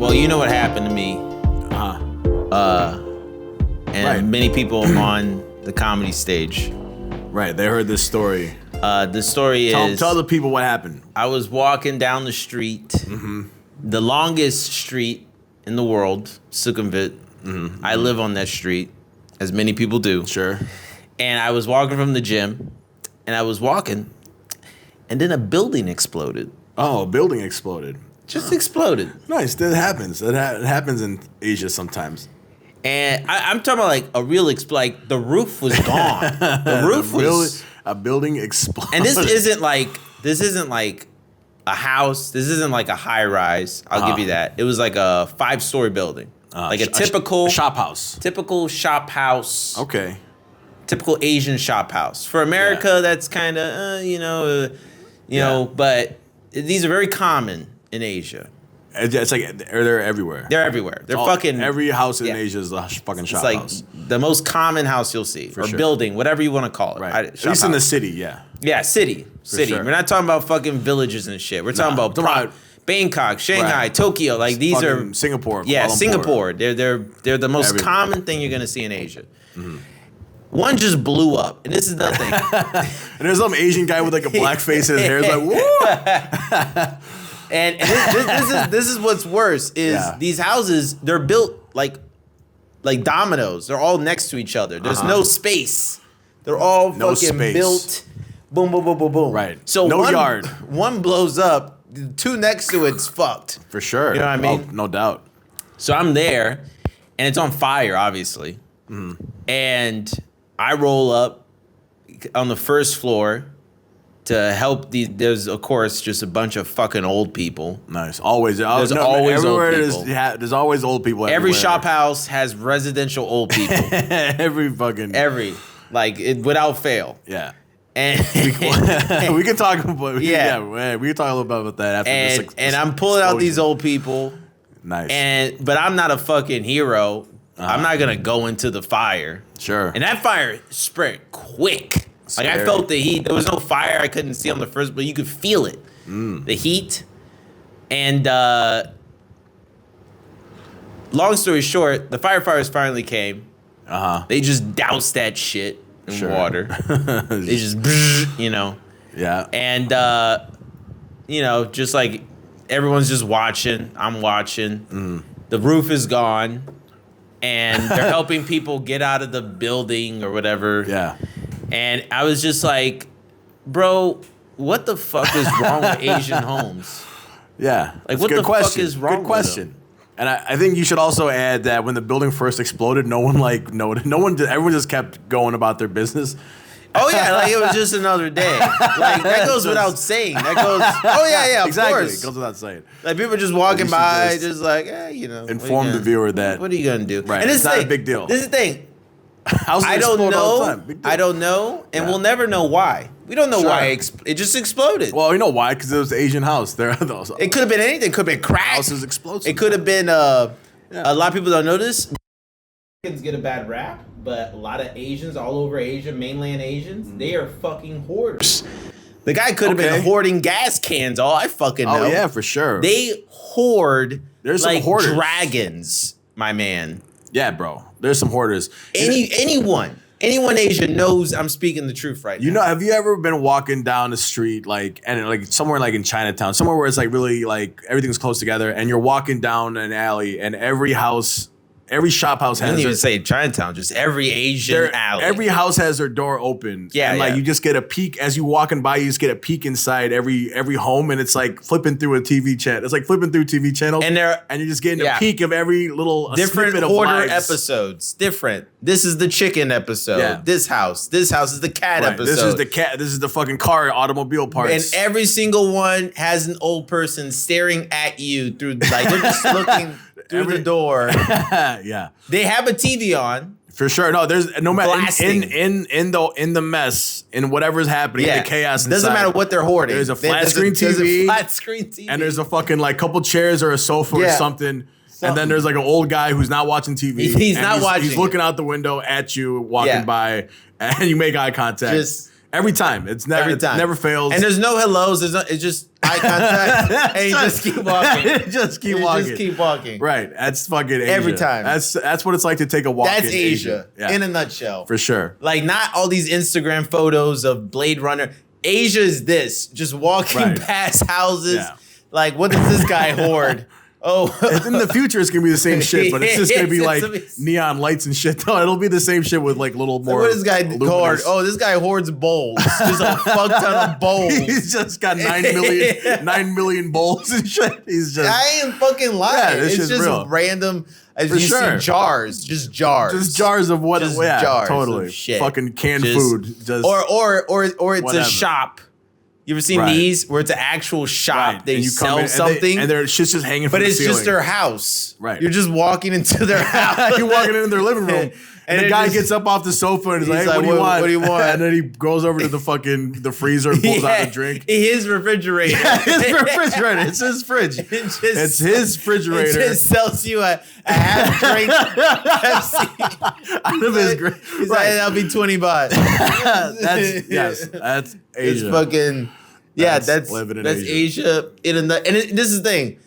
Well, you know what happened to me. And many people on the comedy stage. Right, they heard this story. The story is... Tell the people what happened. I was walking down the street, the longest street in the world, Sukhumvit. I live on that street, as many people do. Sure. And I was walking from the gym, and I was walking, and then a building exploded. Oh, a building exploded. Just exploded. Nice, that happens. It happens in Asia sometimes. And I'm talking about like a real like the roof was gone. The roof was a building exploded. And this isn't like a house. This isn't like a high rise. I'll give you that. It was like a 5-story building, like a typical shop house. Typical shop house. Okay. Typical Asian shop house. For America, that's kind of you know, but these are very common in Asia. It's like they're everywhere. They're everywhere. They're fucking... Every house in Asia is a fucking shop house. It's like the most common house you'll see. For or sure. building, whatever you want to call it. Right. At least in the city, yeah. Yeah, city. Sure. We're not talking about fucking villages and shit. We're talking about Bangkok, Shanghai, Tokyo. Like these fucking are... Singapore. Yeah, Kuala Lumpur. Singapore. They're the most common thing you're going to see in Asia. One just blew up. And this is the thing. And there's some Asian guy with like a black face and his hair is like, woo! And this is what's worse is these houses, they're built like dominoes. They're all next to each other. There's no space. They're all fucking built. Boom, boom, boom, boom, boom. Right. So no yard. One blows up. The two next to it's fucked. For sure. You know what I mean? Oh, no doubt. So I'm there, and it's on fire, obviously. And I roll up on the first floor to help there's of course just a bunch of fucking old people. Nice. Always. There's always old people. There's always old people everywhere. Every shop house has residential old people. Without fail. Yeah. And we can talk about we can talk a little bit about that after this. And I'm pulling out these old people. Nice. But I'm not a fucking hero. I'm not gonna go into the fire. Sure. And that fire spread quick. Scary. Like I felt the heat. There was no fire I couldn't see on the first, but you could feel it. The heat. And long story short, the firefighters finally came. They just doused that shit in water. They just, Yeah. And just like everyone's just watching. I'm watching. The roof is gone. And they're helping people get out of the building or whatever. Yeah. And I was just like, bro, what the fuck is wrong with Asian homes? Yeah. Like, what the fuck is wrong Good question. With them? And I think you should also add that when the building first exploded, everyone just kept going about their business. Oh, yeah, like it was just another day. Like, that goes without saying. That goes, of exactly. course. It goes without saying. Like, people just walking by, just like, inform the viewer that. What are you going to do? Right. And it's not a big deal. This is the thing. I don't know, and we'll never know why. We don't know why it just exploded. Well, you know why? Because it was an Asian house. It could have been anything. It could have been crack. Houses explosive. It could have been a lot of people don't know this. Americans get a bad rap, but a lot of Asians all over Asia, mainland Asians, they are fucking hoarders. The guy could have been hoarding gas cans. All I fucking know. Oh yeah, for sure. They hoard. There's like some hoarders. Dragons, my man. Yeah, bro. There's some hoarders. Anyone in Asia knows I'm speaking the truth right now. Have you ever been walking down the street somewhere like in Chinatown, somewhere where it's like really like everything's close together, and you're walking down an alley, and every shop house has. I didn't even say Chinatown, just every Asian alley. Every house has their door open. Yeah, and you just get a peek as you walking by. You just get a peek inside every home, and it's like flipping through a TV channel. It's like flipping through TV channels, and you're just getting a peek of every little different hoarder episodes. Different. This is the chicken episode. Yeah. This house is the cat episode. This is the cat. This is the fucking car automobile parts. And every single one has an old person staring at you through they're just looking. Through the door. Yeah. They have a TV on. For sure. No, there's no matter in the mess, in whatever's happening, in the chaos. It doesn't matter what they're hoarding. There's a flat screen TV. And there's a fucking like couple chairs or a sofa or something. And then there's like an old guy who's not watching TV. He's not watching. He's looking out the window at you walking by, and you make eye contact. Every time. It's never fails. And there's no hellos. It's just eye contact. And you just keep walking. Just keep walking. Right. That's fucking Asia. Every time. That's what it's like to take a walk in Asia. Yeah. In a nutshell. For sure. Like, not all these Instagram photos of Blade Runner. Asia is this. Just walking past houses. Yeah. Like, what does this guy hoard? Oh, in the future it's gonna be the same shit, but it's just gonna be like neon lights and shit. No, it'll be the same shit with like little more. What does this guy hoard? Oh, this guy hoards bowls. Just a fuck ton of bowls. He's just got 9 million bowls and shit. He's just. I ain't fucking lying. Yeah, it's just real. Random. As you see jars, just jars of what? Just jars totally. Of shit. Fucking canned food. Just or it's whatever. A shop. You ever seen these where it's an actual shop? They sell something, and their shit's just hanging from the ceiling. But it's just their house. Right. You're just walking into their house. You're walking into their living room. And the guy gets up off the sofa and is like, hey, what do you want? What do you want? And then he goes over to the freezer and pulls out a drink. His refrigerator. Yeah, his refrigerator. It's his fridge. It's his refrigerator. It just sells you a half drink Pepsi. Out of his drink. He's like, that'll be 20 baht. That's Asia. It's fucking, that's Asia. And this is the thing.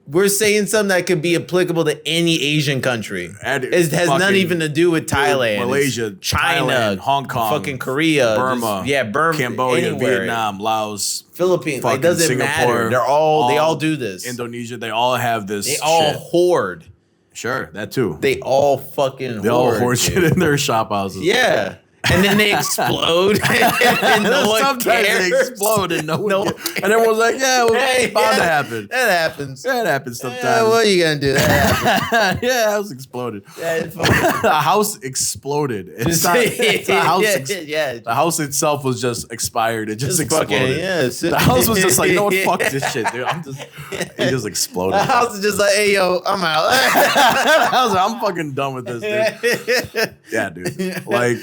We're saying something that could be applicable to any Asian country. It has nothing even to do with Thailand, Malaysia, China, Thailand, Hong Kong, fucking Korea, Burma, Burma, Cambodia, anywhere. Vietnam, Laos, Philippines. It doesn't Singapore, matter. They all do this. Indonesia, they all have this. They all hoard. Sure, that too. They all fucking hoard. They all hoard shit in their shop houses. Yeah. And then they explode, and no one cares. They explode, and no one and everyone's like, "Yeah, it's bound to happen. That happens. That happens sometimes. What are you gonna do? That happens. Yeah, a house exploded. A house exploded. It's a house. The house itself was just expired. It just exploded. The house was just like, no, fuck this shit, dude. It just exploded. The house is just like, hey, yo, I'm out. I was like, I'm fucking done with this, dude. Yeah, dude. Like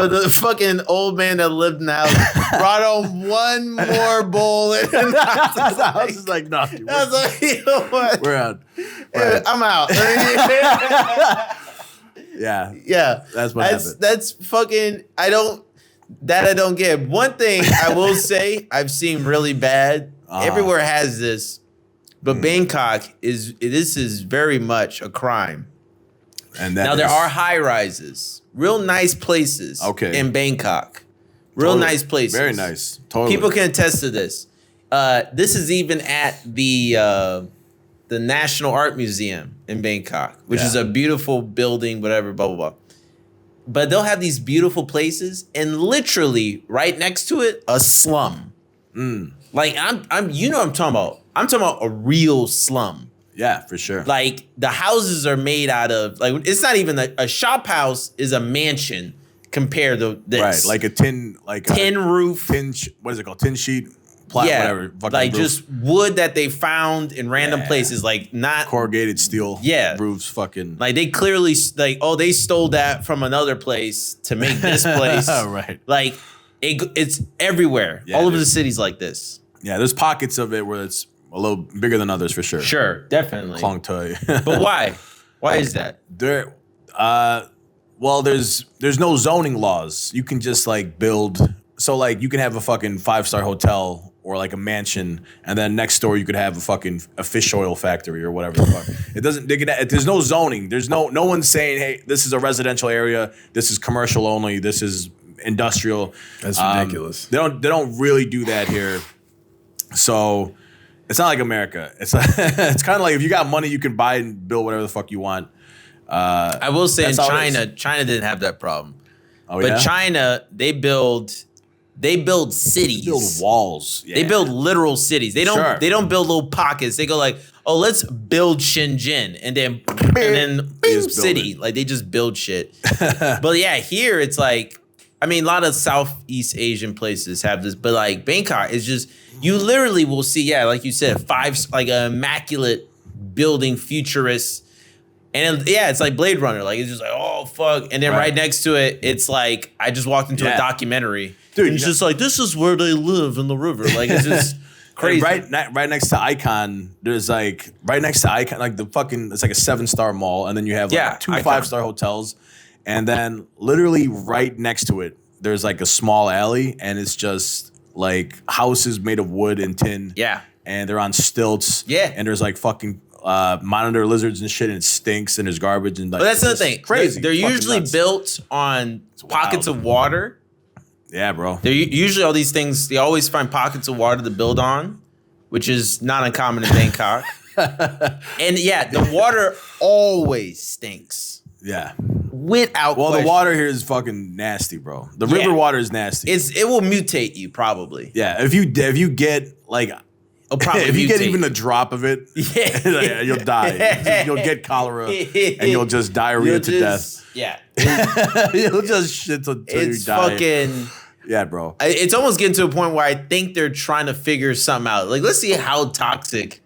the fucking old man that lived in the house brought on one more bowl. And the house is like, no, dude. I was like, you know what? We're out. I'm out. Yeah. That's what happened. That's fucking, I don't get. One thing I will say, I've seen really bad. Everywhere has this, but Bangkok this is very much a crime. And now there are high rises, real nice places in Bangkok. Real nice places. Very nice. Totally. People can attest to this. This is even at the National Art Museum in Bangkok, which is a beautiful building, whatever, blah, blah, blah. But they'll have these beautiful places and literally right next to it, a slum. Like I'm you know what I'm talking about. I'm talking about a real slum. Yeah, for sure. Like the houses are made out of it's not even a shop house is a mansion compared to this. Right, like a tin roof. What is it called? Tin sheet, whatever. Like roof. Just wood that they found in random places, like not corrugated steel. Roofs, fucking. Like they clearly they stole that from another place to make this place. Right. Like it's everywhere. All over the cities like this. Yeah, there's pockets of it where it's a little bigger than others for sure. Sure, definitely. Klong Toy. But why? Why is that? Well, there's no zoning laws. You can just like build. So like you can have a fucking 5-star hotel or like a mansion, and then next door you could have a fish oil factory or whatever the fuck. It doesn't. There's no zoning. There's no one saying, hey, this is a residential area. This is commercial only. This is industrial. That's ridiculous. They don't really do that here. So. It's not like America. It's kind of like if you got money, you can buy and build whatever the fuck you want. I will say in China didn't have that problem. But China, they build cities. They build walls. Yeah. They build literal cities. They don't build little pockets. They go like, oh, let's build Shenzhen and then boom, city. Like they just build shit. But yeah, here it's like, I mean, a lot of Southeast Asian places have this, but like Bangkok is just, you literally will see, like you said, like an immaculate building, futurist. And it's like Blade Runner. Like, it's just like, oh, fuck. And then right next to it, it's like, I just walked into a documentary. Dude, and it's just like, this is where they live in the river. Like, it's just crazy. Right next to Icon, there's like, it's like a 7-star mall. And then you have like 2 5-star hotels. And then literally right next to it, there's like a small alley, and it's just like houses made of wood and tin. Yeah. And they're on stilts. Yeah. And there's like fucking monitor lizards and shit, and it stinks, and there's garbage and like. But that's the thing. Crazy. They're usually built on pockets of water. Yeah, bro. They're usually all these things. They always find pockets of water to build on, which is not uncommon in Bangkok. And yeah, the water always stinks. Yeah. Without question. The water here is fucking nasty, bro. The river water is nasty. It will mutate you probably. Yeah, if you get like, if you get even a drop of it, you'll die. You'll get cholera and you'll just diarrhea to death. Yeah, you'll just shit until you die. Fucking. Yeah, bro. It's almost getting to a point where I think they're trying to figure something out. Like, let's see how toxic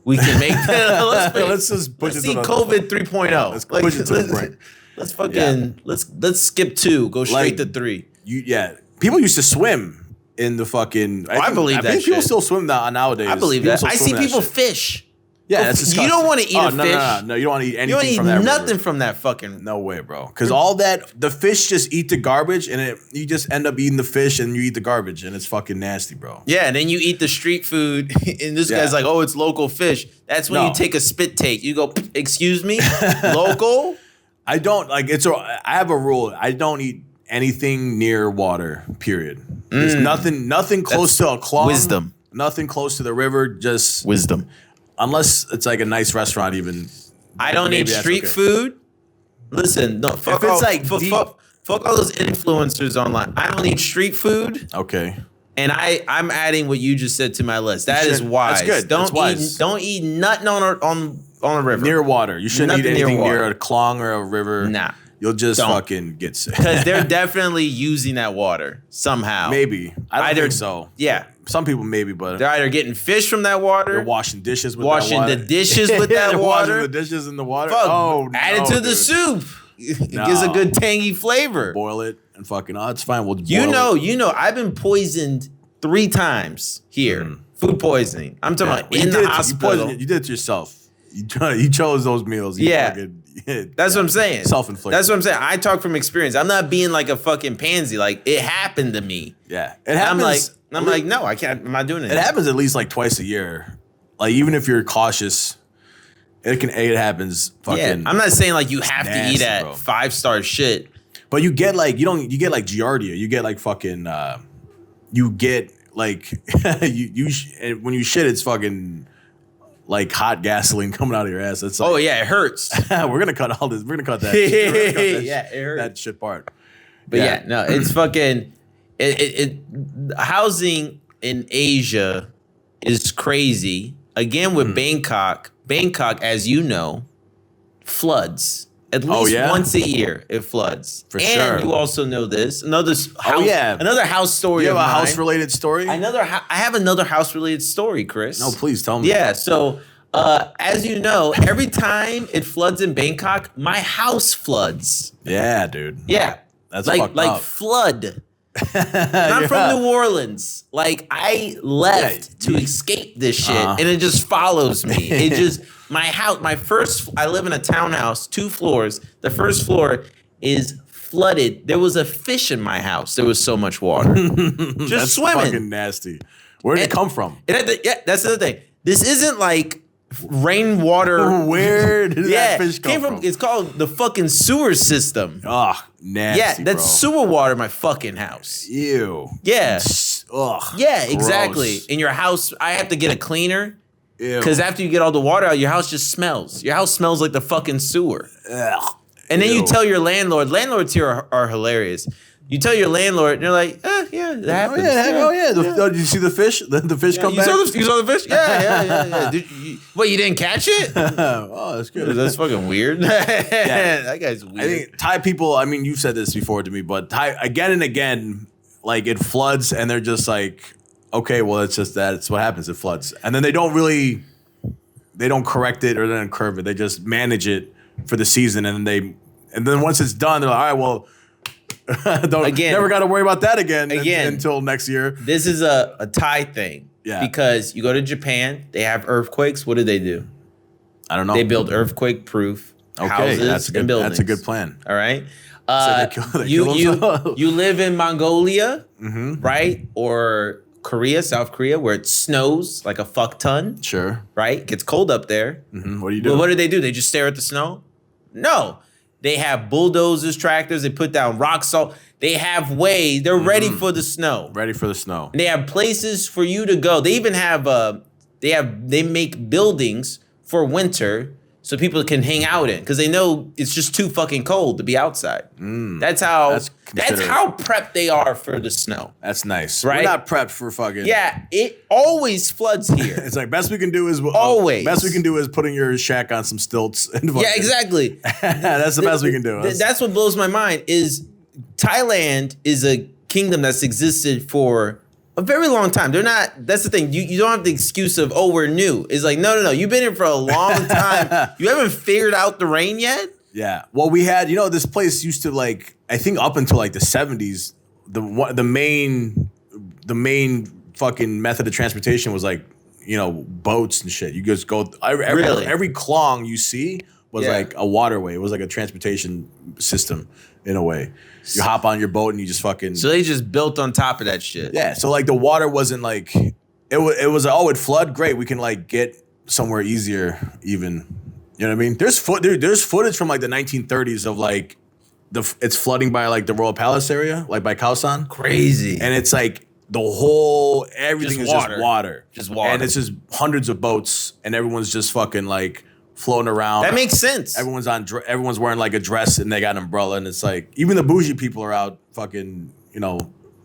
we can make that. Let's see COVID 3.0. Let's push it to the brink. Let's fucking let's skip 2, go straight to 3. People used to swim in the fucking. I believe that. I think people still swim nowadays. I believe that. I see people fish. Yeah, that's disgusting. You don't want to eat a fish. No, you don't want to eat anything. You don't eat from that nothing river. from that fucking. No way, bro. Because all that, the fish just eat the garbage, and you just end up eating the fish, and you eat the garbage, and it's fucking nasty, bro. Yeah, and then you eat the street food, and this guy's like, "Oh, it's local fish." That's when you take a spit take. You go, "Excuse me, local." I don't like. I have a rule. I don't eat anything near water. Period. There's nothing close to a clong. Wisdom. Nothing close to the river. Just wisdom. Unless it's like a nice restaurant, even. I don't eat street food. Listen, no, fuck all those influencers online. I don't eat street food. Okay. And I'm adding what you just said to my list. That is wise. That's good. Don't eat nothing on a river. Near water. You shouldn't eat anything near a clong or a river. Nah. You'll just fucking get sick. Because they're definitely using that water somehow. Maybe. I don't think so. Yeah. Some people maybe, but they're either getting fish from that water. They're washing dishes with that water. Washing the dishes with that water. Washing the dishes in the water. Add it to the soup. It gives a good tangy flavor. Boil it and fucking, it's fine. We'll you know, I've been poisoned 3 times here. Food poisoning. I'm talking about in the hospital. You did it yourself. You chose those meals. That's what I'm saying. Self-inflicted. That's what I'm saying. I talk from experience. I'm not being like a fucking pansy. Like, it happened to me. Yeah. It happens. I'm like, no, I can't. I'm not doing it. It happens at least like twice a year. Like, even if you're cautious, it happens fucking. Yeah, I'm not saying like you have to eat at 5-star shit. But you get like, you get like giardia. You get like fucking, you get like, when you shit, it's fucking like hot gasoline coming out of your ass. It's like, it hurts. We're gonna cut all this. We're gonna cut that. It hurts. That shit part. But no, it's fucking. Housing in Asia is crazy. Again, with Bangkok, as you know, floods. At least once a year, it floods. For sure. And you also know this. Another house story. You have a house-related story? I have another house-related story, Chris. No, please tell me. Yeah, so as you know, every time it floods in Bangkok, my house floods. Yeah, dude. Yeah. That's fucked up. Flood. I'm from New Orleans. Like, I left to escape this shit, and it just follows me. It just, my house, I live in a townhouse, 2 floors. The first floor is flooded. There was a fish in my house. There was so much water. Just That's swimming. Fucking nasty. Where did it come from? That's the other thing. This isn't like rainwater. Where did that fish come from? It's called the fucking sewer system. Ugh, nasty. Yeah, that's sewer water in my fucking house. Ew. Yeah. Ugh. Yeah, gross. Exactly. In your house, I have to get a cleaner. Ew. Because after you get all the water out, your house just smells. Your house smells like the fucking sewer. Ugh. And then you tell your landlord. Landlords here are hilarious. You tell your landlord, and they're like, yeah, that happens. Did you see the fish? The fish come back? You saw the fish? Yeah. You didn't catch it? Oh, that's good. That's fucking weird. That guy's weird. I think Thai people, I mean, you've said this before to me, but Thai, again and again, like, it floods, and they're just like, okay, well, it's just that. It's what happens. It floods. And then they don't correct it or they don't curve it. They just manage it for the season, and then once it's done, they're like, all right, well, never got to worry about that again until next year. This is a Thai thing. Yeah. Because you go to Japan, they have earthquakes. What do? I don't know. They build earthquake-proof houses and buildings. That's a good plan. All right. So you live in Mongolia, right? Or Korea, South Korea, where it snows like a fuck ton. Sure. Right? It gets cold up there. What do you do? Well, what do? They just stare at the snow? No. They have bulldozers, tractors. They put down rock salt. They have ways. They're ready for the snow. Ready for the snow. And they have places for you to go. They even have they make buildings for winter so people can hang out in because they know it's just too fucking cold to be outside. That's how prepped they are for the snow. That's nice. Right? We're not prepped for fucking. Yeah, it always floods here. It's like best we can do is putting your shack on some stilts. And yeah, exactly. That's the best we can do. That's what blows my mind is Thailand is a kingdom that's existed for a very long time. They're not, that's the thing. You don't have the excuse of, we're new. It's like, no. You've been here for a long time. You haven't figured out the rain yet? Yeah. Well, we had, this place used to like, I think up until like the 70s, the main fucking method of transportation was like, boats and shit. You just go, every klong you see was like a waterway. It was like a transportation system in a way. You hop on your boat and you just fucking. So they just built on top of that shit. Yeah. So like the water wasn't like it was it flood. Great. We can like get somewhere easier even. You know what I mean? There's footage from like the 1930s of like it's flooding by like the Royal Palace area, like by Khao San. Crazy. And it's like everything is just water. Just water. And it's just hundreds of boats and everyone's just fucking like floating around. That makes sense. Everyone's wearing like a dress and they got an umbrella and it's like even the bougie people are out fucking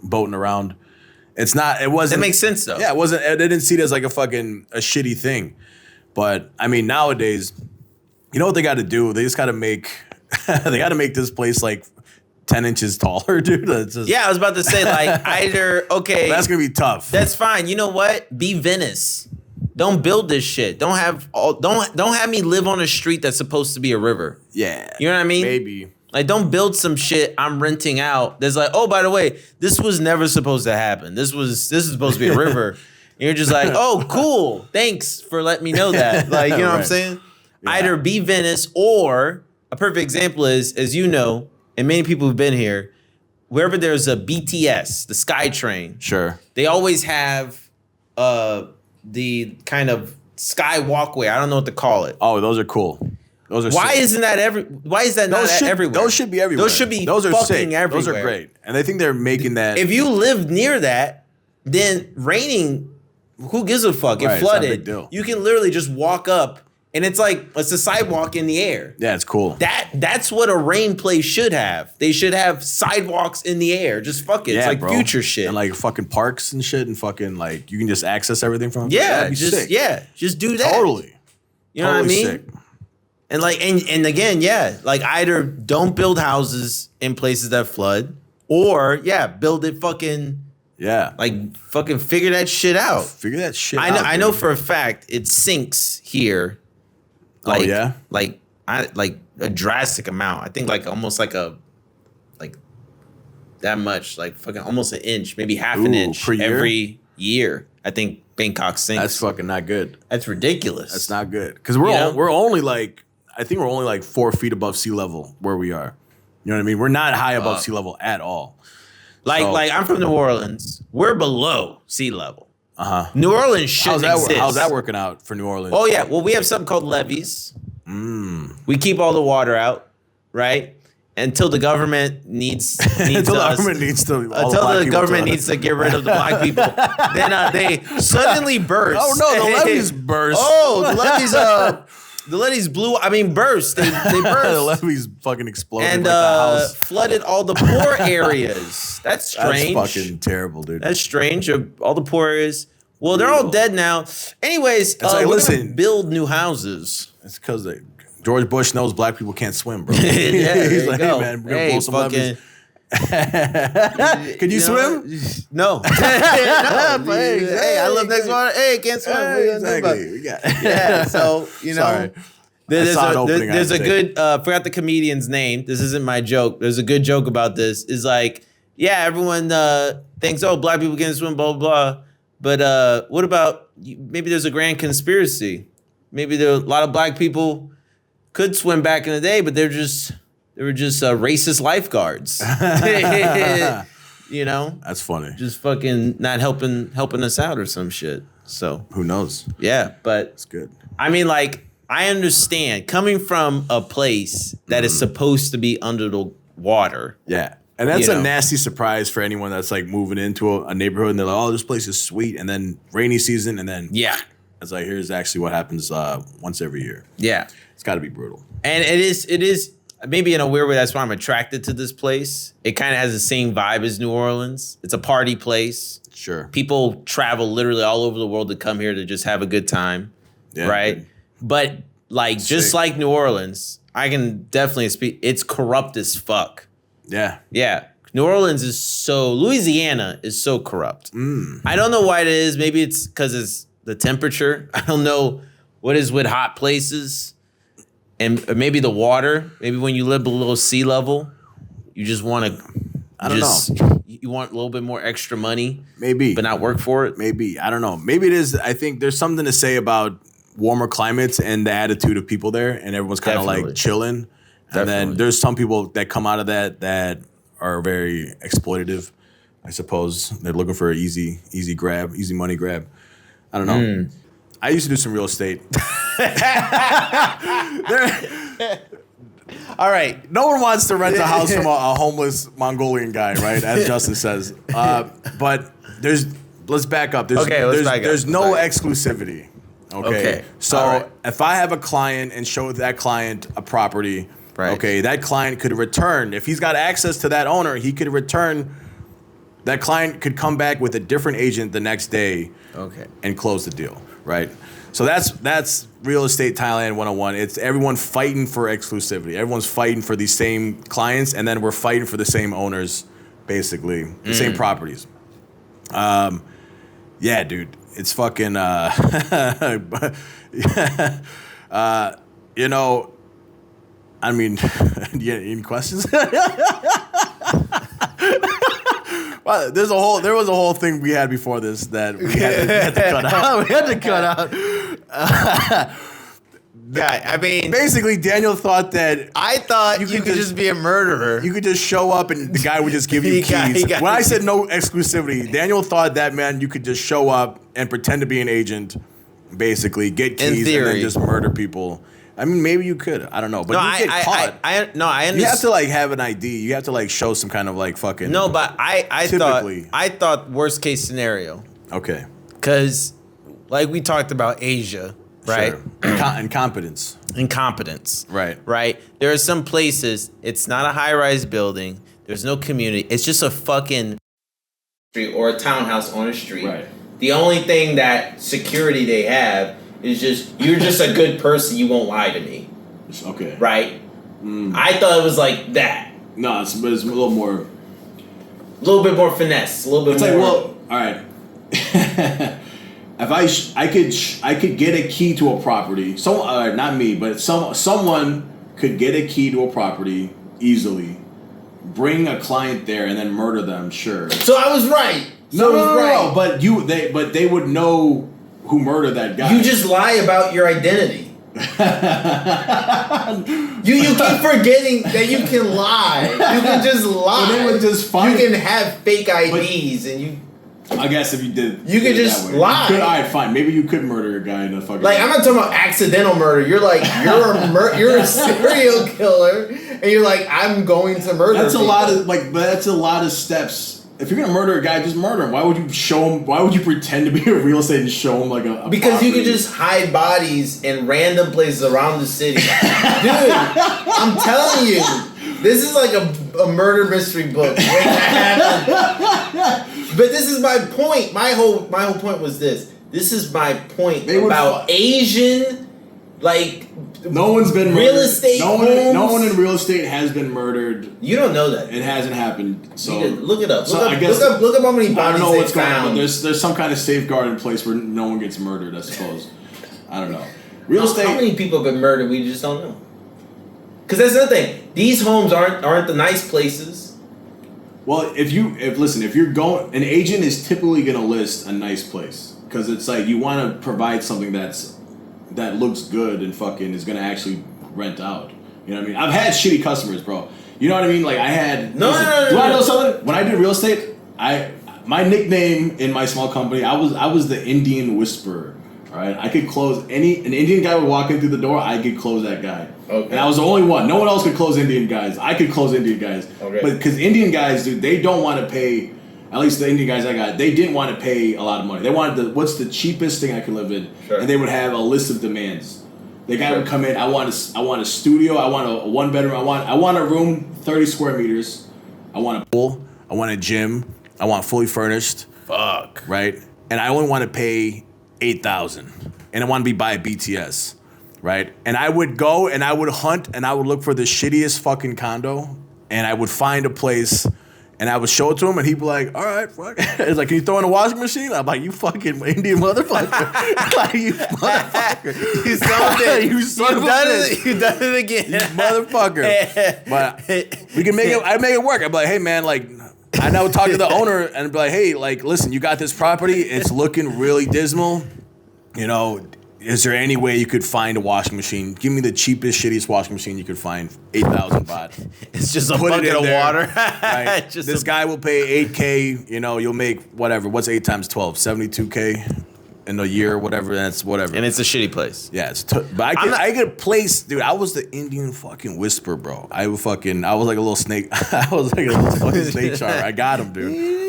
boating around. It wasn't. That makes sense though. Yeah, it wasn't. They didn't see it as like a shitty thing. But I mean nowadays, you know what they got to do? They just got to make this place like 10 inches taller, dude. Yeah, I was about to say like either that's gonna be tough. That's fine. You know what? Be Venice. Don't build this shit. Don't have me live on a street that's supposed to be a river. Yeah. You know what I mean? Maybe. Like, don't build some shit I'm renting out. There's like, by the way, this was never supposed to happen. This is supposed to be a river. And you're just like, cool. Thanks for letting me know that. Like, you know what I'm saying? Yeah. Either be Venice or a perfect example is, as you know, and many people who've been here, wherever there's a BTS, the SkyTrain. Sure. They always have the kind of sky walkway. I don't know what to call it. Oh, those are cool. Those are Why is that not everywhere? Those should be everywhere. Those should be fucking everywhere. Those are great. And I think they're making that. If you live near that, then raining, who gives a fuck? It flooded. It's not a big deal. You can literally just walk up and it's a sidewalk in the air. Yeah, it's cool. That's what a rain place should have. They should have sidewalks in the air. Just fuck it. It's like future shit. And like fucking parks and shit and fucking like you can just access everything from. Yeah, just do that. Totally. You know what I mean? Sick. And like and again, like either don't build houses in places that flood, or build it fucking like fucking figure that shit out. Figure that shit out. I know for a fact it sinks here. Like, like a drastic amount. I think like almost like that much, like fucking almost an inch, maybe half an inch every year. I think Bangkok sinks. That's fucking not good. That's ridiculous. That's not good because we're only like 4 feet above sea level where we are. You know what I mean? We're not high above sea level at all. Like I'm from New Orleans. We're below sea level. New Orleans shouldn't exist. How's that working out for New Orleans? Oh yeah, well we have something called levees. We keep all the water out, right? Until the government needs until us. The government needs to. Until the government needs to get rid of the black people. Then they suddenly burst. Oh no, the levees burst. The levees burst. They burst. The levees fucking exploded and like the house. Flooded all the poor areas. That's strange. That's fucking terrible, dude. That's strange. All the poor areas. Well, they're all dead now. Anyways, we're gonna build new houses. It's because George Bush knows black people can't swim, bro. He's like, go. Hey man, we're gonna blow some levees. Can you swim? No. Hey, I live next water. Hey, can't swim. Exactly. So Sorry. There's a good forgot the comedian's name. This isn't my joke. There's a good joke about this. Is like, everyone thinks, black people can't swim, blah blah blah. But what about maybe there's a grand conspiracy? Maybe there are a lot of black people could swim back in the day, but they were just racist lifeguards. You know, that's funny. Just fucking not helping us out or some shit. So who knows? Yeah, but it's good. I mean, like, I understand coming from a place that is supposed to be under the water. Yeah. And that's a nasty surprise for anyone that's like moving into a neighborhood and they're like, oh, this place is sweet. And then rainy season. And then it's like, here's actually what happens once every year. Yeah. It's got to be brutal. And it is maybe in a weird way. That's why I'm attracted to this place. It kind of has the same vibe as New Orleans. It's a party place. Sure. People travel literally all over the world to come here to just have a good time. Yeah, right. Good. But like, just like New Orleans, I can definitely speak. It's corrupt as fuck. Yeah. Yeah. New Orleans Louisiana is so corrupt. I don't know why it is. Maybe it's because it's the temperature. I don't know what is with hot places. And maybe the water. Maybe when you live below sea level, you just want to, I don't know. You want a little bit more extra money. Maybe. But not work for it. Maybe. I don't know. Maybe it is. I think there's something to say about warmer climates and the attitude of people there. And everyone's kind of like chilling. And then there's some people that come out of that are very exploitative. I suppose they're looking for an easy money grab. I don't know. I used to do some real estate. All right. No one wants to rent a house from a homeless Mongolian guy, right? As Justin says. But let's back up. There's no exclusivity. Okay. So if I have a client and show that client a property. Right. Okay, that client could return. If he's got access to that owner, he could return. That client could come back with a different agent the next day and close the deal, right? So that's real estate Thailand 101. It's everyone fighting for exclusivity. Everyone's fighting for these same clients, and then we're fighting for the same owners, basically, the same properties. Yeah, dude, it's fucking, you know, I mean, any questions? Well, there was a whole thing we had before this that we had to cut out. We had to cut out. Yeah, I mean, basically, Daniel thought that I thought you could just be a murderer. You could just show up and the guy would just give you keys. When I said no exclusivity, Daniel thought that meant you could just show up and pretend to be an agent, basically get keys and then just murder people. I mean, maybe you could. I don't know. But you get caught. I understand. You have to like have an ID. You have to like show some kind of like fucking. No, but I thought worst case scenario. Okay. Because, like we talked about Asia, right? Sure. Incompetence. Right. Right. There are some places. It's not a high-rise building. There's no community. It's just a fucking street or a townhouse on a street. Right. The only thing that security they have. It's just, you're just a good person, you won't lie to me. Okay. Right? I thought it was like that. No, it's a little more. A little bit more finesse. A little bit more. It's like, well, all right. If I could get a key to a property. Not me, but someone could get a key to a property easily, bring a client there, and then murder them. Sure. So I was right. No. But they would know who murdered that guy. You just lie about your identity. you keep forgetting that you can lie. You can just lie. They would just find you can have fake IDs and you. I guess if you did, you could just lie. All right, fine. Maybe you could murder a guy in a fucking. Like I'm not talking about accidental murder. You're like you're a serial killer, and you're like I'm going to murder. That's people. That's a lot of steps. If you're gonna murder a guy, just murder him. Why would you show him? Why would you pretend to be a real estate and show him like a because property? You could just hide bodies in random places around the city. Dude, I'm telling you, this is like a murder mystery book waiting to happen. But this is my point. My whole point was this. This is my point about Asian, like. No one's been real murdered. estate. No one in real estate has been murdered. You don't know that. It hasn't happened. So look it up. So look up how many bodies I don't know what's going on. There's some kind of safeguard in place where no one gets murdered. I suppose. I don't know. Real estate. How many people have been murdered? We just don't know. Because that's the thing. These homes aren't the nice places. Well, if you're going, an agent is typically going to list a nice place because it's like you want to provide something that looks good and fucking is going to actually rent out. You know what I mean? I've had shitty customers, bro. You know what I mean? Like I had. No. Do I know something? When I did real estate, my nickname in my small company, I was the Indian Whisperer. All right, I could close an Indian guy would walk in through the door. I could close that guy, and I was the only one. No one else could close Indian guys. I could close Indian guys, but because Indian guys, dude, they don't want to pay. At least the Indian guys I got, they didn't want to pay a lot of money. They wanted what's the cheapest thing I can live in, and they would have a list of demands. The guy would come in. I want a studio. I want a 1 bedroom. I want a room 30 square meters. I want a pool. I want a gym. I want fully furnished. Fuck. Right, and I only want to pay $8,000, and I want to be by a BTS, right? And I would go and I would hunt and I would look for the shittiest fucking condo, and I would find a place, and I would show it to him, and he'd be like, "All right, fuck." It's like, "Can you throw in a washing machine?" I'm like, "You fucking Indian motherfucker!" Like, you motherfucker, you sold it. You done it again, you motherfucker. But we can make it. I make it work. I'd be like, "Hey man, like." And I would talk to the owner and be like, "Hey, like, listen, you got this property. It's looking really dismal. You know, is there any way you could find a washing machine? Give me the cheapest, shittiest washing machine you could find. 8,000 baht. It's just a bucket of water. Right? This guy will pay 8K. You know, you'll make whatever. What's 8 times 12? 72K in a year, whatever. That's whatever. And it's a shitty place. Yeah, but I could place, dude. I was the Indian fucking whisperer, bro. I was like a little snake. I was like a little fucking snake charmer. I got him, dude.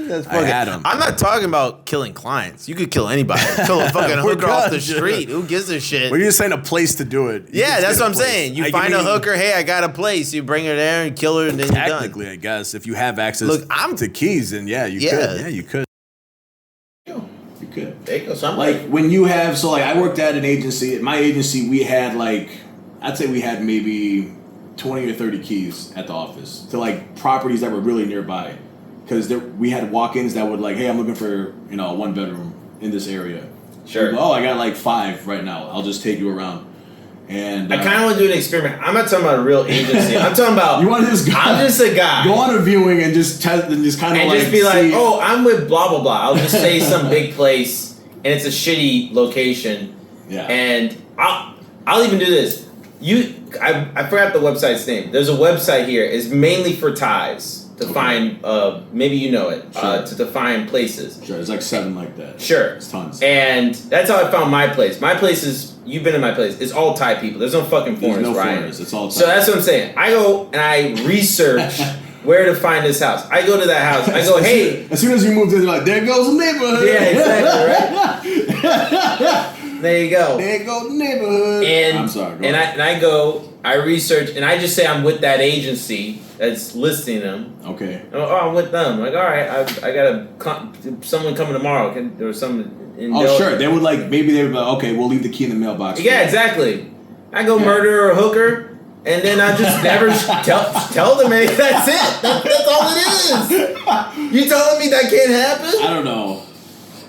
That's fucking, I had him. I'm not talking about killing clients. You could kill anybody. Kill a fucking hooker off the street. Who gives a shit? Well, you're just saying a place to do it. Yeah, that's what I'm saying. You find a hooker. Hey, I got a place. You bring her there and kill her, and then you're done. Technically, I guess if you have access to keys, then you could. Yeah, you could. You could. There you go. Somebody. Like when you have, so like I worked at an agency. At my agency, we had like, I'd say we had maybe 20 or 30 keys at the office to like properties that were really nearby. Because we had walk-ins that would like, hey, I'm looking for, you know, a 1 bedroom in this area. Sure. Oh, I got like 5 right now. I'll just take you around. And I kind of want to do an experiment. I'm not talking about a real agency. I'm talking about you want this guy. I'm just a guy. Go on a viewing and just test and just kind of like just be like, oh, I'm with blah blah blah. I'll just say some big place and it's a shitty location. Yeah. And I'll even do this. I forgot the website's name. There's a website here. It's mainly for Thais. To find, maybe you know it, sure. To find places. Sure, there's like 7 like that. Sure. It's tons. And that's how I found my place. My place is, you've been in my place, it's all Thai people. There's no fucking foreigners, There's no right? foreigners, it's all Thai. So that's what I'm saying. I go and I research where to find this house. I go to that house. I go, hey. As soon as you move in, like, there goes the neighborhood. Yeah, exactly, right? There you go. There goes the neighborhood. And, I'm sorry, go and I go, I research, and I just say I'm with that agency that's listing them. Okay. Oh, I'm with them. Like, all right, I got someone coming tomorrow. There was someone in sure. They would like, maybe they would be like, okay, we'll leave the key in the mailbox. Yeah, exactly. I go murder a hooker, and then I just never tell them anything. That's it. That's all it is. You telling me that can't happen? I don't know.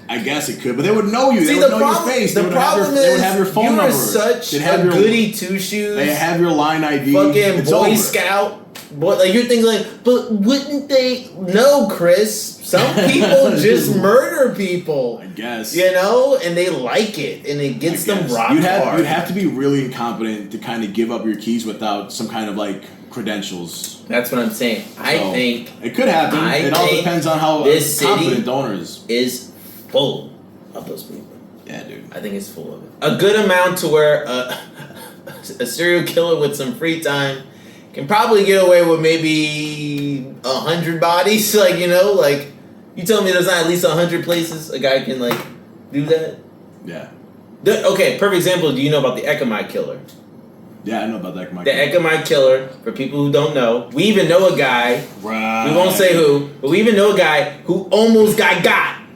I guess it could, but they would know you. See, they would know your face. The problem is, they would have your phone number. You are such a goody two-shoes. They have your line ID. Fucking Boy Scout. Like you're thinking like, but wouldn't they? No, Chris. Some people just murder people. I guess. You know, and they like it, and it gets them rock hard. You'd have to be really incompetent to kind of give up your keys without some kind of like credentials. That's what I'm saying. I think it could happen. It all depends on how this confident the owner is full of those people. Yeah, dude. I think it's full of it. A good amount to where a serial killer with some free time can probably get away with maybe 100 bodies. Like, you know, like you tell me there's not at least 100 places a guy can like do that. Yeah. Okay, perfect example. Do you know about the Expat killer? Yeah, I know about the Expat killer. The Expat killer, for people who don't know, we even know a guy. Right. We won't say who, but we even know a guy who almost got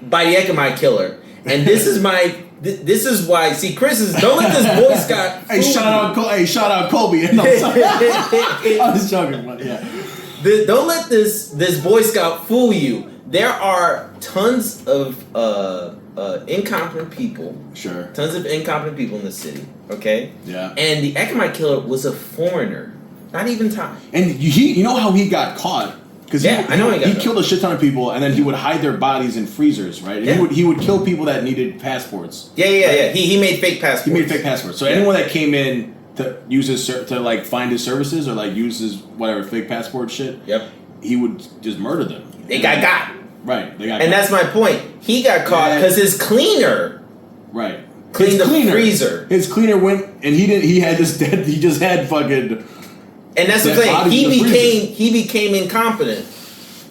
by the Expat killer. And this is why. See, Chris is don't let this Boy Scout. Hey, shout out Kobe. No, I was joking, but yeah. Don't let this Boy Scout fool you. There are tons of incompetent people. Sure. Tons of incompetent people in the city. Okay. Yeah. And the Expat killer was a foreigner, not even Thai. And you know how he got caught? Because I know he killed a shit ton of people, and then he would hide their bodies in freezers, right? Yeah. He would kill people that needed passports. Yeah. He made fake passports. So anyone that came in to use to like find his services or like use his whatever fake passport shit. Yep. He would just murder them. They got got. Right. They got. And that's my point. He got caught because his cleaner. Right. Cleaned the freezer. His cleaner went and he didn't. He had this dead. He just had fucking. And that's what I'm saying. He became incompetent.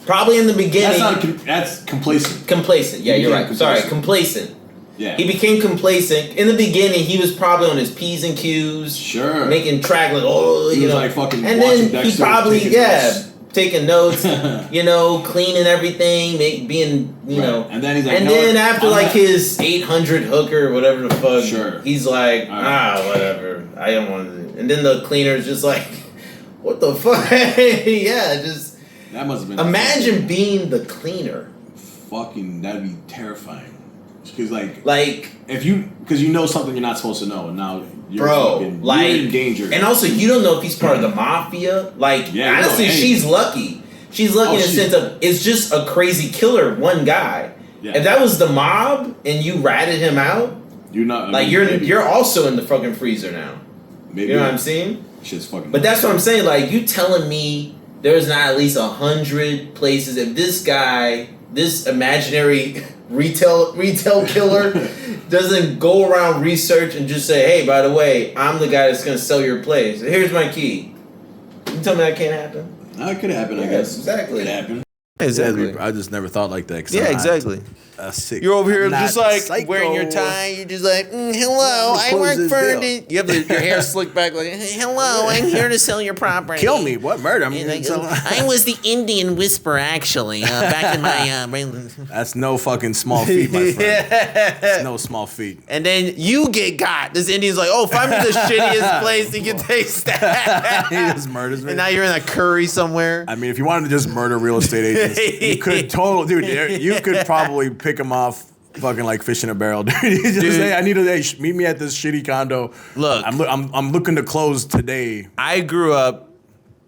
Probably in the beginning. That's complacent. Complacent. Yeah, you're right. Complacent. Sorry, complacent. Yeah. He became complacent. In the beginning, he was probably on his P's and Q's. Sure. Making track like, oh, he was like fucking and watching then he probably, taking notes, cleaning everything, being, know. And then he's like, and then after like his 800 hooker or whatever the fuck, he's like, whatever. I don't want to. And then the cleaner's just like, what the fuck? Just. That must have been. Imagine being the cleaner. Fucking, that'd be terrifying. Because if because you know something you're not supposed to know, and now you're you're in danger. And also, you don't know if he's part of the mafia. Honestly, she's lucky. She's lucky in the sense of it's just a crazy killer, one guy. Yeah. If that was the mob and you ratted him out, you're not you're also in the fucking freezer now. Maybe you know what I'm saying? Shit's fucking. But that's what I'm saying. Like you telling me there's not at least 100 places if this guy, this imaginary retail killer doesn't go around research and just say, hey, by the way, I'm the guy that's going to sell your place. Here's my key. You tell me that can't happen? No, it could happen, I guess. Exactly. It could happen. Exactly. I just never thought like that. Yeah, exactly. You're over here just like wearing your tie. You're just like, hello, I work for you have your hair slicked back like, hello, I'm here to sell your property. Kill me? What murder? I was the Indian whisperer, actually, back in my. That's no fucking small feat, my friend. That's no small feat. And then you get got. This Indian's like, oh, find me the shittiest place you can taste that. He just murders me. And now you're in a curry somewhere. I mean, if you wanted to just murder real estate agents, you could dude. You could probably pick them off fucking like fish in a barrel, dude. Say, meet me at this shitty condo. Look, I'm looking to close today. I grew up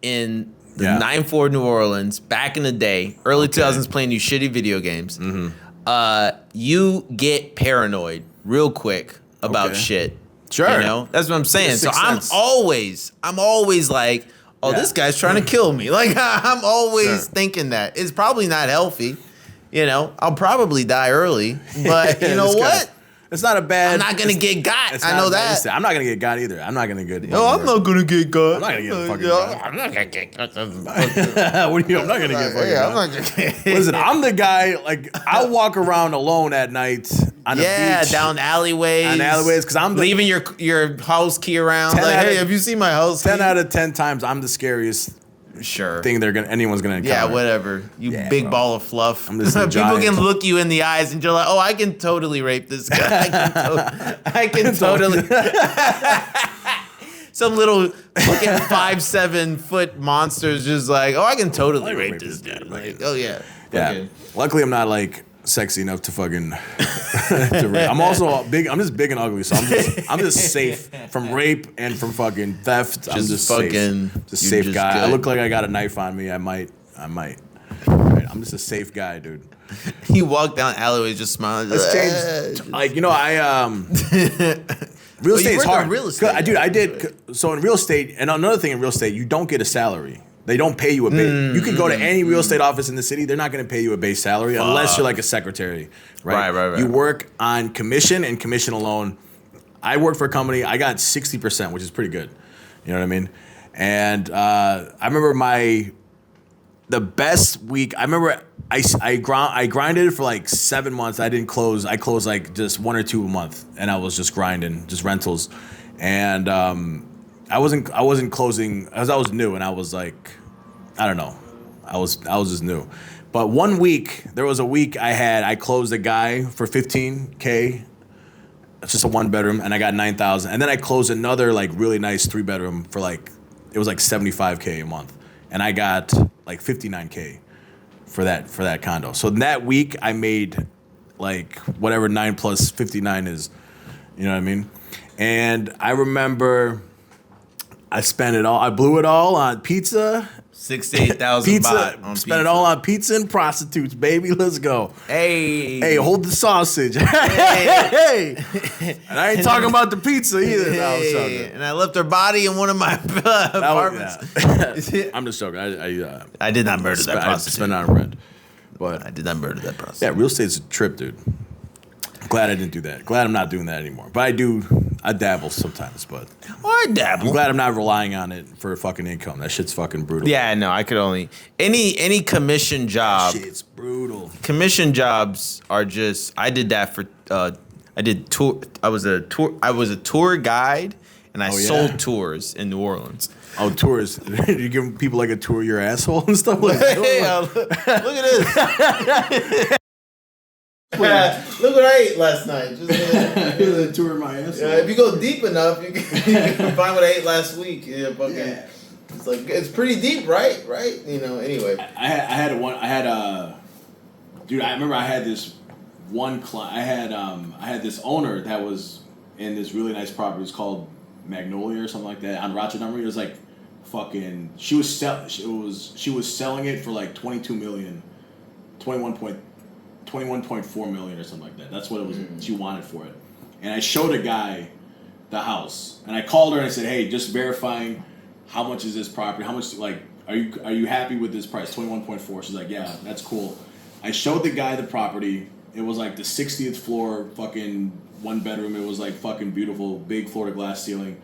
in the 9-4 New Orleans back in the day, early 2000s, playing these shitty video games. Mm-hmm. You get paranoid real quick about shit. Sure, that's what I'm saying. So I'm always like, oh, this guy's trying to kill me. Like I'm always thinking that it's probably not healthy. I'll probably die early, but you know what? It's not a bad. I'm not gonna get got. I know that. I'm not gonna get got either. I'm not gonna get. No, I'm not gonna get got. I'm not gonna get fucking got. I'm not gonna get got. What do you? I'm not gonna get fucking got. I'm not gonna get. Listen, I'm the guy. Like I walk around alone at night on the beach, down alleyways. Because I'm leaving your house key around. Like, hey, have you seen my house? 10 out of 10 times, I'm the scariest. Thing anyone's gonna encounter. Yeah, whatever. You big ball of fluff. I'm just people can look you in the eyes and you're like, oh, I can totally rape this guy. I can totally. Some little fucking 5'7" foot monster's just like, oh, I can totally rape this guy. Like, oh yeah. Yeah. Okay. Luckily, I'm not like sexy enough to fucking. To rape. I'm also big. I'm just big and ugly, so I'm just safe from rape and from fucking theft. I'm just fucking just safe guy. Good. I look like I got a knife on me. I might. Right. I'm just a safe guy, dude. He walked down alleyways just smiling. Let's change. Like I real estate is hard. Real estate, dude. I did. So in real estate, and another thing in real estate, you don't get a salary. They don't pay you a base. You can go to any real estate office in the city. They're not going to pay you a base salary unless you're like a secretary, right? You work on commission and commission alone. I worked for a company. I got 60%, which is pretty good. You know what I mean? And I remember the best week. I remember I grinded for like 7 months. I didn't close. I closed like just 1 or 2 a month, and I was just grinding, just rentals, and I wasn't closing as I was new, and I was like, I don't know, I was just new. But one week, there was a week I closed a guy for $15K. It's just a 1-bedroom, and I got $9,000. And then I closed another like really nice 3-bedroom for like it was like $75K a month, and I got like $59K for that condo. So in that week, I made like whatever 9 plus 59 is, you know what I mean? And I remember I spent it all. I blew it all on pizza 6,000 to 8,000 baht on Spend it all on pizza and prostitutes, baby. Let's go. Hey, hold the sausage. Hey. And I ain't talking about the pizza either. Hey. And I left her body in one of my apartments. I'm just joking. I did not murder that prostitute. I spent on rent. But I did not murder that prostitute. Yeah, real estate's a trip, dude. Glad I didn't do that. Glad I'm not doing that anymore. But I dabble sometimes, but I dabble. I'm glad I'm not relying on it for fucking income. That shit's fucking brutal. Yeah, no, I could only any commission job. Shit's brutal. Commission jobs are just. I did that for. I did tour. I was a tour guide, and I sold tours in New Orleans. Oh, tours! You give people like a tour of your asshole and stuff like that. Look at this. Look what I ate last night. Just a tour of my asshole. If you go deep enough, you can find what I ate last week. Yeah. It's like it's pretty deep, right? Right? Anyway. I had dude. I remember I had this one client. I had this owner that was in this really nice property. It's called Magnolia or something like that on Rochester. It was like fucking. She was selling it for like 22 million, 21.4 million or something like that. That's what it was. She wanted for it. And I showed a guy the house, and I called her and I said, "Hey, just verifying, how much is this property? How much are you happy with this price? 21.4." She's like, "Yeah, that's cool." I showed the guy the property. It was like the 60th floor, fucking 1 bedroom. It was like fucking beautiful, big floor to glass ceiling,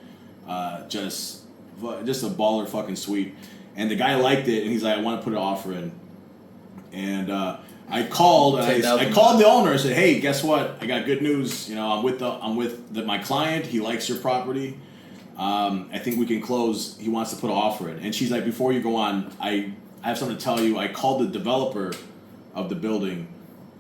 just a baller fucking suite. And the guy liked it, and he's like, "I want to put an offer in." And I called the owner and said, "Hey, guess what? I got good news. I'm with my client. He likes your property. I think we can close. He wants to put an offer in." And she's like, "Before you go on, I have something to tell you. I called the developer of the building,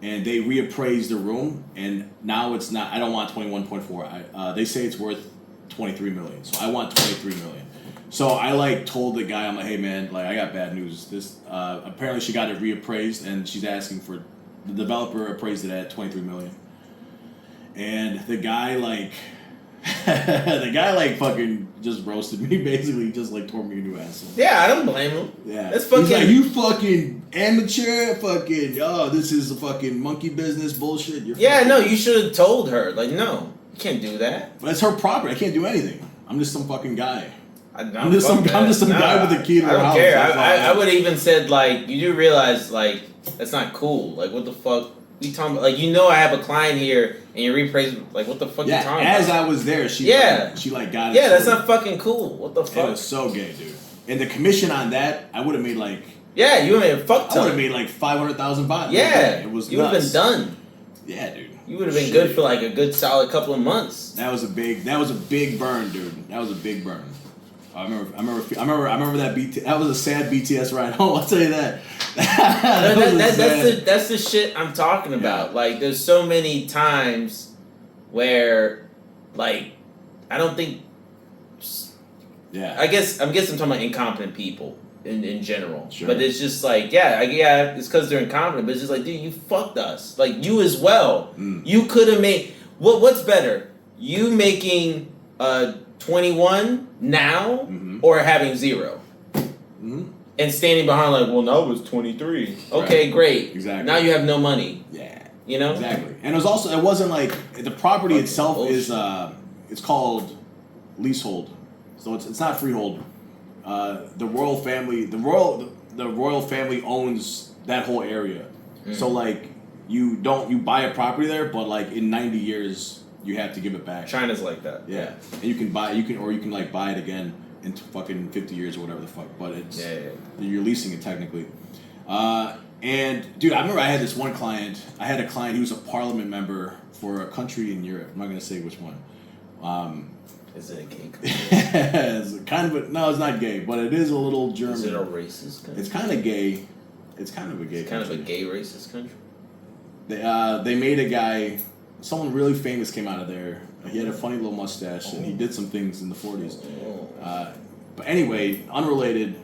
and they reappraised the room, and now it's not. I don't want 21.4. They say it's worth 23 million. So I want 23 million." So I told the guy, I'm like, "Hey man, I got bad news. This apparently she got it reappraised, and she's asking for the developer appraised it at 23 million." And the guy fucking just roasted me, basically just tore me a new asshole. Yeah, I don't blame him. Yeah, that's fucking. He's like, "You fucking amateur, fucking this is a fucking monkey business bullshit." You should have told her. No, you can't do that. But it's her property. I can't do anything. I'm just some fucking guy. I'm just some guy with a key to the house. I don't care. I would have even said you do realize that's not cool. What the fuck you talking about? I have a client here and you reappraise what the fuck you talking about? As I was there, she got it. Yeah, that's not fucking cool. What the fuck? It was so gay, dude. And the commission on that, I would have made you would have made a fuck ton. I would have made 500,000 baht. Yeah, it was. You would have been done. Yeah, dude. You would have been good for a good solid couple of months. That was a big burn, dude. That was a big burn. I remember that BT. That was a sad BTS ride home. I'll tell you that. That's the shit I'm talking about. There's so many times where, I don't think. Yeah. I guess I'm talking about incompetent people in general. Sure. But it's just it's because they're incompetent. But it's just dude, you fucked us. You as well. You could have made. What's better? You making 21 now or having 0? And standing behind now it's 23. Okay, right. Great. Exactly. Now you have no money. Yeah. Exactly. And it wasn't the property itself is it's called leasehold. So it's not freehold. The royal family owns that whole area. So you buy a property there, but in 90 years you have to give it back. China's like that. Yeah. And you can buy it again in fucking 50 years or whatever the fuck. But it's you're leasing it technically. And dude, I remember I had this one client. I had a client. He was a parliament member for a country in Europe. I'm not gonna say which one. Is it a gay country? No, it's not gay, but it is a little German. Is it a racist country? It's kind of gay. It's kind of a gay. It's kind of a gay racist country. They made a guy. Someone really famous came out of there. He had a funny little mustache, and he did some things in the 40s. But anyway, unrelated.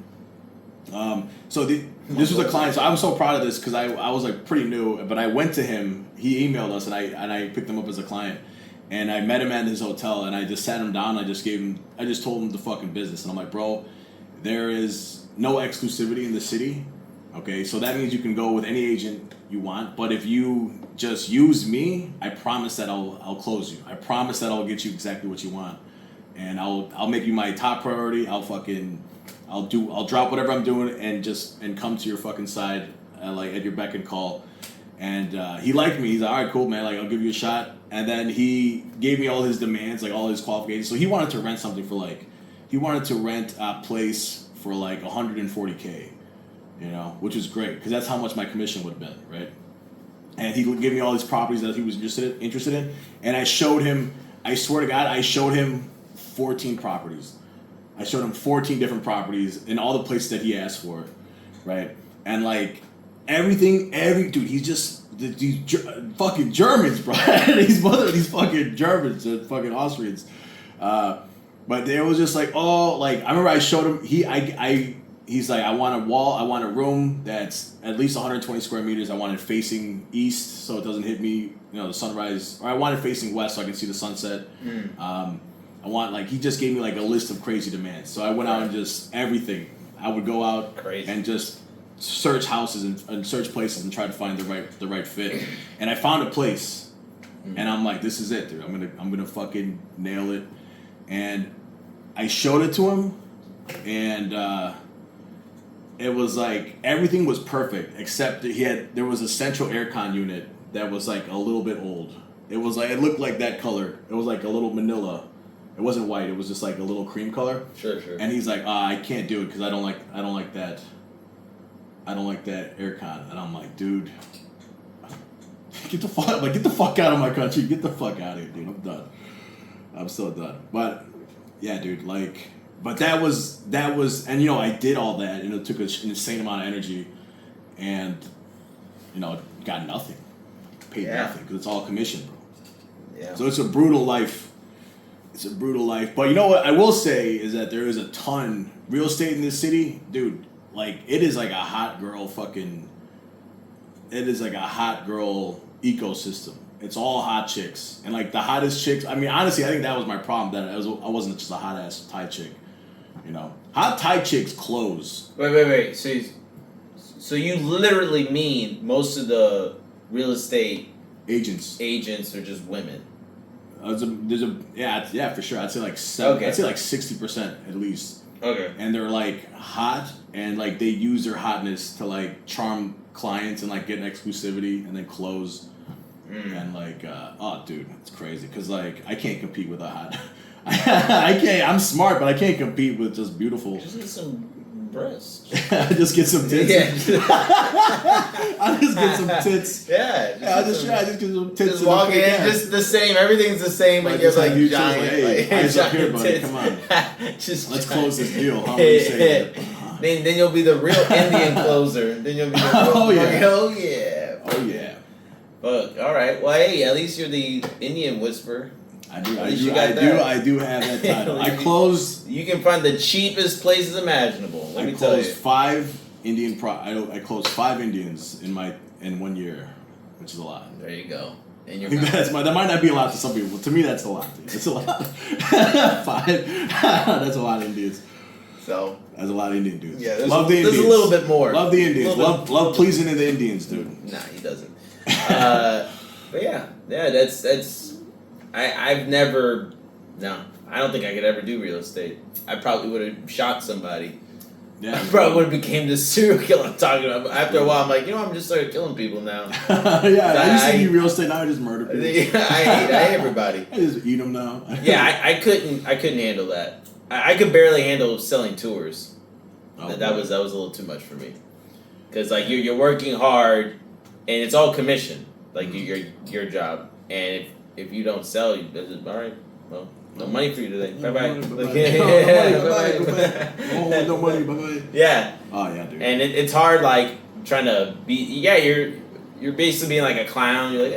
This was a client. So I'm so proud of this because I was pretty new, but I went to him. He emailed us, and I picked him up as a client. And I met him at his hotel, and I just sat him down. I just told him the fucking business, and I'm like, "Bro, there is no exclusivity in the city. Okay, so that means you can go with any agent you want, but if you just use me, I promise that I'll close you. I promise that I'll get you exactly what you want, and I'll make you my top priority. I'll drop whatever I'm doing and come to your fucking side, at your beck and call. And he liked me. He's like, all right, cool, man. Like, I'll give you a shot. And then he gave me all his demands, like all his qualifications. So he wanted to rent something for he wanted to rent a place for like $140K. You know, which was great because that's how much my commission would have been, right? And he gave me all these properties that he was interested in, and I showed him. I swear to God, I showed him 14 properties. I showed him 14 different properties in all the places that he asked for, right? And like dude, he's just these fucking Germans, bro. these fucking Germans, fucking Austrians. But they was just like, oh, like I remember I showed him. He's like, I want a room that's at least 120 square meters. I want it facing east so it doesn't hit me, the sunrise. Or I want it facing west so I can see the sunset. I want, he just gave me, a list of crazy demands. So I went out and just everything. I would go out and just search houses and search places and try to find the right fit. And I found a place. And I'm like, this is it, dude. I'm gonna fucking nail it. And I showed it to him. And, it was like everything was perfect except there was a central aircon unit that was like a little bit old. It was like it looked like that color. It was like a little manila. It wasn't white. It was just like a little cream color. Sure. And he's like, I can't do it because I don't like that. I don't like that aircon. And I'm like, dude, get the fuck out of my country. Get the fuck out of here, dude. I'm done. I'm so done. But yeah, dude, But that was, and I did all that, and it took an insane amount of energy, and got nothing, paid nothing because it's all commission, bro. Yeah. So it's a brutal life. But you know what I will say is that there is a ton real estate in this city, dude. It is like a hot girl ecosystem. It's all hot chicks, and the hottest chicks. I mean, honestly, I think that was my problem, that I wasn't just a hot ass Thai chick. Hot Thai chicks close. Wait. So you literally mean most of the real estate agents are just women? Yeah, for sure. I'd say I'd say 60% at least. Okay. And they're hot, and they use their hotness to charm clients and get an exclusivity and then close. And oh, dude, it's crazy because I can't compete with a hot. I can't. I'm smart, but I can't compete with just beautiful. Just get some breasts. Just get some tits. Yeah. I just get some tits. Yeah. I just get some tits. Just walk in, just the same. Everything's the same, but you're giant. Eyes up here, buddy. Come on. Let's close this deal. How would you say that? Then you'll be the real Indian closer. Then you'll be the real. Oh yeah. Fuck. All right. Well, hey, at least you're the Indian whisperer. I do have that title. I closed. You can find the cheapest places imaginable. Let me tell you. I closed 5 Indians in 1 year, which is a lot. There you go. And that might not be a lot to some people. To me, that's a lot. It's a lot. 5. That's a lot of Indians. So that's a lot of Indian dudes. Yeah, love the Indians. There's a little bit more. Love the Indians. Love pleasing the Indians, dude. Nah, he doesn't. But yeah, that's. I've never. No, I don't think I could ever do real estate. I probably would have shot somebody. Yeah, I probably would have became this serial killer I'm talking about. After a while, I'm like, I'm just started killing people now. I used to do real estate. Now I just murder people. I hate everybody. I just eat them now. Yeah, I couldn't handle that. I could barely handle selling tours. That was a little too much for me. Because you're working hard, and it's all commission. Your job, and if you don't sell, you all right. Well, no money for you today. Bye bye. No money. Bye bye. Yeah. Oh yeah, dude. And it's hard, trying to be. Yeah, you're basically being like a clown. You're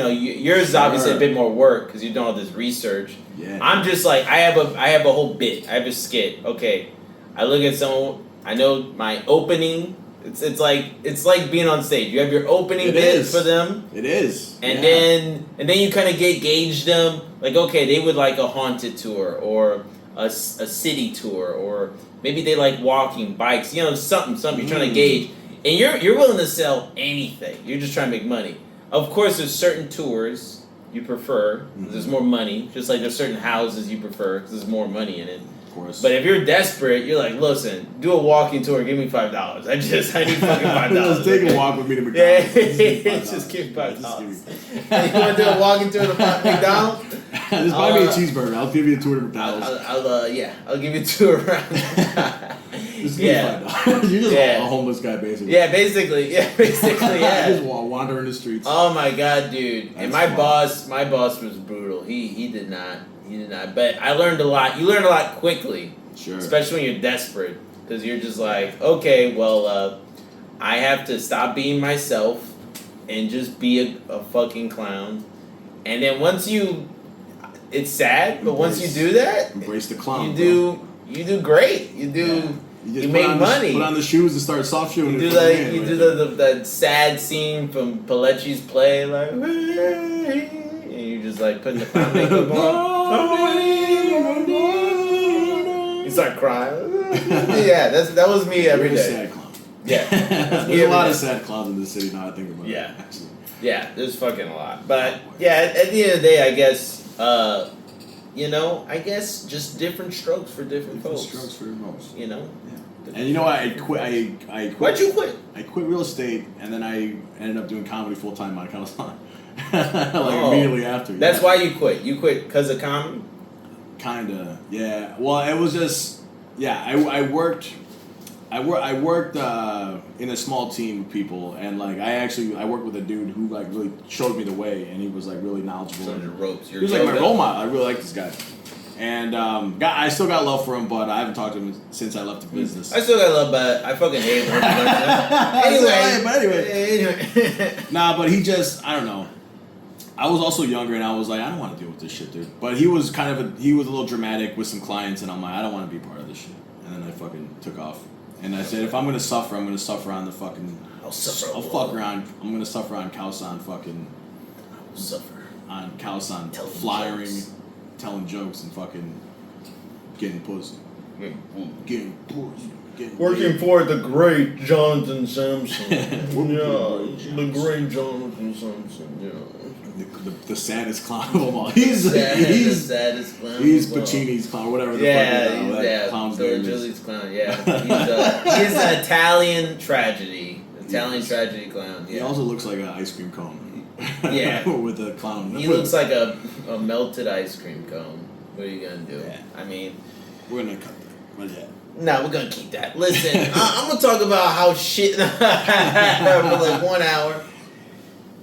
like, yours is obviously a bit more work because you're doing all this research. Yeah. I'm just I have a whole bit. I have a skit. Okay, I look at someone. I know my opening. It's like being on stage. You have your opening bit for them. It is. And then you kind of gauge them. Okay, they would like a haunted tour or a city tour, or maybe they like walking, bikes, you know, something you're trying to gauge, and you're willing to sell anything. You're just trying to make money. Of course, there's certain tours you prefer. There's more money, just like there's certain houses you prefer because there's more money in it. Of course. But if you're desperate, you're like, listen, do a walking tour, give me $5. I need fucking $5. Let's take a walk with me to McDonald's. Just give me $5. You want to do a walking tour to McDonald's? Just buy me a cheeseburger. I'll give you a tour to McDonald's. I'll give you a tour around. Just give me $5. You're just a homeless guy, basically. Yeah, basically, yeah. Just wandering the streets. Oh my god, dude! That's and my boss was brutal. He did not. But I learned a lot. You learn a lot quickly. Sure. Especially when you're desperate, because you're just like, okay, well, I have to stop being myself and just be a fucking clown. And then it's sad, but once you do that, embrace the clown. You do great. You make money. Put on the shoes and start soft shoeing. You do that sad scene from Palecci's play, like, and you just like putting the clown makeup on. You start crying. Yeah, that was me every day. Sad clown. Yeah, there's a lot of sad clowns in this city now. I think about it. Actually. Yeah, there's fucking a lot. But yeah, at the end of the day, I guess. I guess just different strokes for different folks. Strokes for most. You know? Yeah. And you know what? I quit. Why'd you quit? I quit real estate, and then I ended up doing comedy full time on Kazakhstan. Immediately after. That's why you quit. You quit because of comedy? Kinda, yeah. Well, it was just, I worked in a small team of people, and like I worked with a dude who like really showed me the way, and he was like really knowledgeable. He was like my role model. I really like this guy, and I still got love for him, but I haven't talked to him since I left the business. I still got love, but I fucking hate him. Anyway. Nah, but he just, I don't know. I was also younger, and I was like, I don't want to deal with this shit, dude. But he was a little dramatic with some clients, and I'm like, I don't want to be part of this shit. And then I fucking took off. And I said, if I'm gonna suffer, I'm gonna suffer on the fucking. I'll fuck around. I'm gonna suffer on Khao-San fucking. Suffer on Khao-San flyering, telling jokes, and fucking getting pussy. Working for the great Jonathan Sampson. The great Jonathan Sampson. Yeah. The saddest clown of them all. He's the saddest clown. He's Pacini's clown, whatever the fuck that clown's name is. Julie's clown. Yeah, he's an Italian tragedy. Tragedy clown. Yeah. He also looks like an ice cream cone. Yeah, with a clown. He looks like a melted ice cream cone. What are you gonna do? Yeah. I mean, we're gonna cut that. But yeah. No, we're gonna keep that. Listen, I'm gonna talk about how shit for like 1 hour.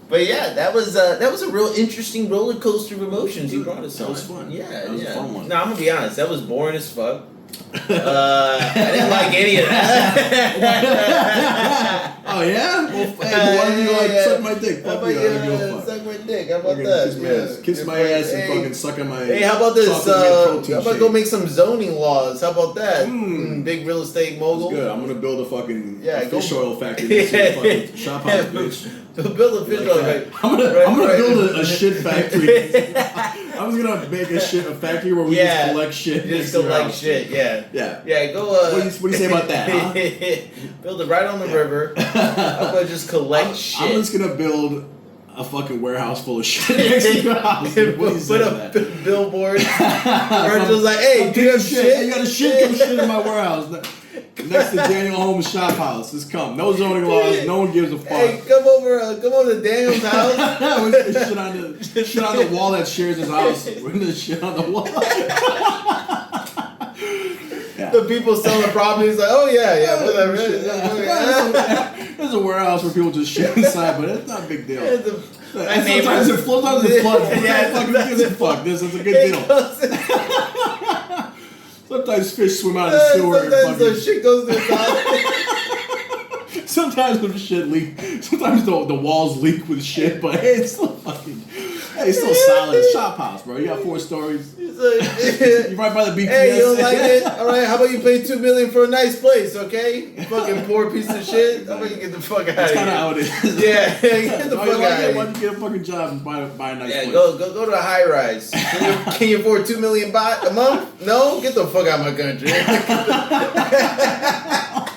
But yeah, that was a real interesting roller coaster of emotions you brought us on. That was fun. Yeah, that was a fun one. No, I'm gonna be honest. That was boring as fuck. I didn't like any of that. Oh yeah? Well, why don't you suck my dick? How about suck my dick? How about that? Kiss my ass and fucking suck on my. Hey, how about this? How about go make some zoning laws? How about that? Big real estate mogul. That's good. I'm gonna build a fucking fish oil factory. Fucking shop house, bitch. Build a fish oil factory. I'm gonna build a shit factory. I was gonna make a factory where we just collect shit. Just collect shit. Yeah. Go. What do you say about that? Huh? Build it right on the river. I'm gonna just collect shit. I'm just gonna build a fucking warehouse full of shit next to your house. Put up billboards. Where it's just like, hey, do you have shit? Hey, you got a shit in my warehouse. Next to Daniel Holmes' shop house. Just come. No zoning laws. No one gives a fuck. Hey, come over to Daniel's house. shit on the wall that shares his house. We're gonna shit on the wall. Yeah. The people selling properties like, oh yeah, whatever. There's a warehouse where people just shit inside, but it's not a big deal. Sometimes it floods. Fuck this. It's a good deal. Sometimes fish swim out of the sewer. Sometimes the shit goes to the top. Sometimes the shit leak. Sometimes the walls leak with shit, but hey, it's still fucking. Hey, it's still solid. Shop house, bro. You got 4 stories. You right by the BTS. Hey, you don't like it? All right, how about you pay $2 million for a nice place, okay? You fucking poor piece of shit. How about you get the fuck out of here? That's kind of how it is. Yeah, get the fuck out of here. Why don't you get a fucking job and buy a nice place? Yeah, go to a high rise. Can you afford $2 million baht a month? No, get the fuck out of my country.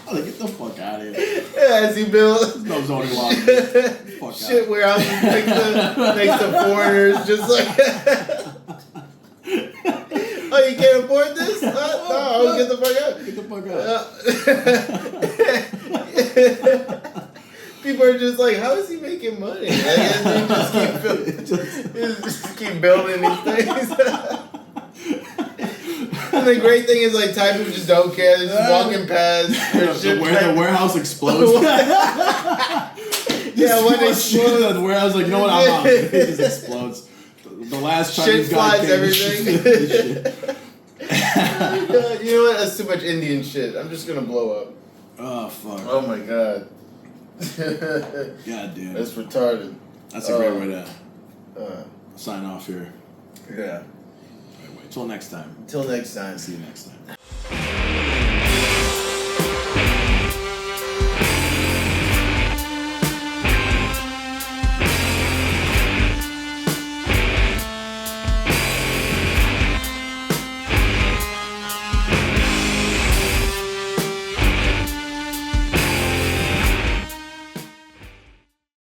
Get the fuck out of here. Yeah, as he built. No zoning law. Shit warehouses next to foreigners, just like. Oh, you can't afford this? No, get the fuck out. Get the fuck out. People are just like, how is he making money? And just keep building these things. And the great thing is, like, Thai people just don't care. They're just walking past. The warehouse explodes. Yeah, when it explodes. The warehouse, like, you know what, I'm out. It just explodes. The last Chinese shit guy flies everything. You know what? That's too much Indian shit. I'm just gonna blow up. Oh, fuck. Oh, my God. God damn. That's retarded. That's a great way to sign off here. Yeah. Till next time. Till next time. See you next time.